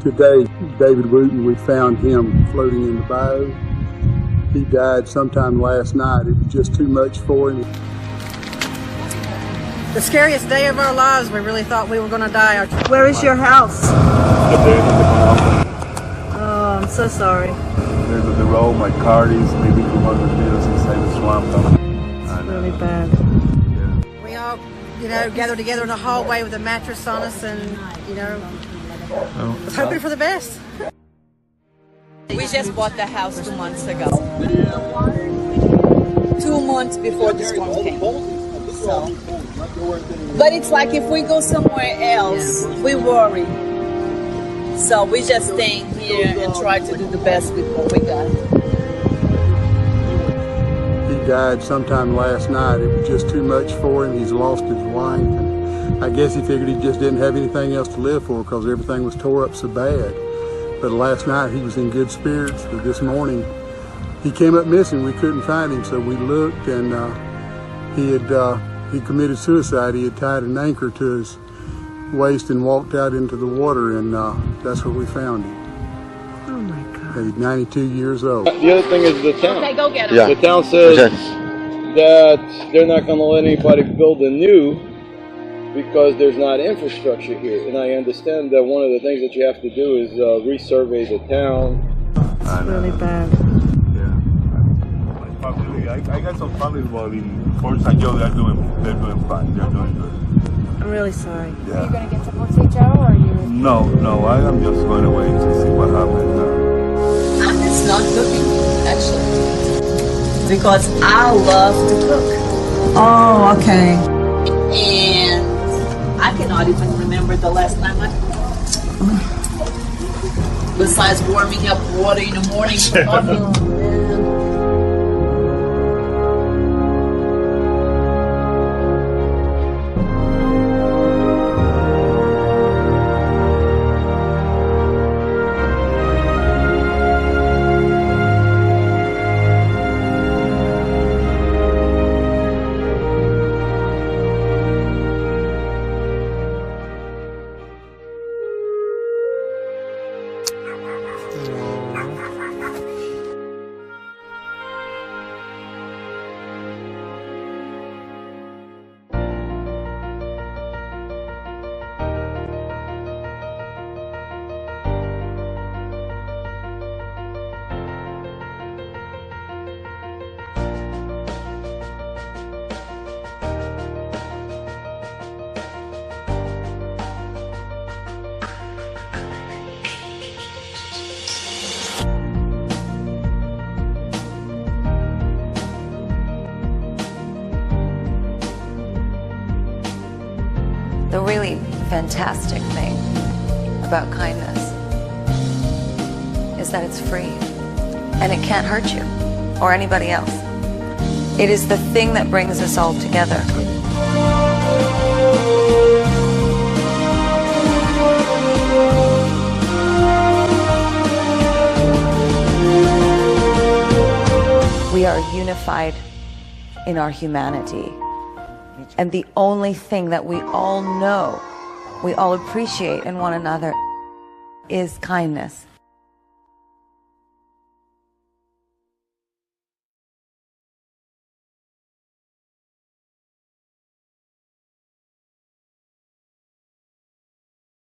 Today, David Wooten, we found him floating in the bayou. He died sometime last night. It was just too much for him. The scariest day of our lives, we really thought we were going to die. Where is your house? Oh, I'm so sorry. There's the road, my car is living in one of the fields inside the swamp. It's really bad. Yeah. We all, gathered together in the hallway with a mattress on us and, was hoping for the best. We just bought the house 2 months ago. 2 months before the storm came. So. But it's like if we go somewhere else, we worry. So we just stay here and try to do the best with what we got. He died sometime last night. It was just too much for him. He's lost his wife. And I guess he figured he just didn't have anything else to live for because everything was tore up so bad. But last night he was in good spirits. But this morning he came up missing. We couldn't find him, so we looked, and he committed suicide. He had tied an anchor to his waist and walked out into the water, and that's where we found him. Oh my God. He's 92 years old. The other thing is the town. Okay, go get him. Yeah. The town says that they're not going to let anybody build anew because there's not infrastructure here. And I understand that one of the things that you have to do is resurvey the town. It's really bad. Yeah. My family, I got some family involved in Fort St. Joe. They're doing fine. They're doing good. I'm really sorry. Yeah. Are you going to get to Fort St. Joe, or are you? No, I am just going away to see what happens. It's not cooking, actually. Because I love to cook. Oh, okay. And I cannot even remember the last time I cooked. Besides warming up water in the morning for coffee. The really fantastic thing about kindness is that it's free and it can't hurt you or anybody else. It is the thing that brings us all together. We are unified in our humanity. And the only thing that we all know, we all appreciate in one another is kindness.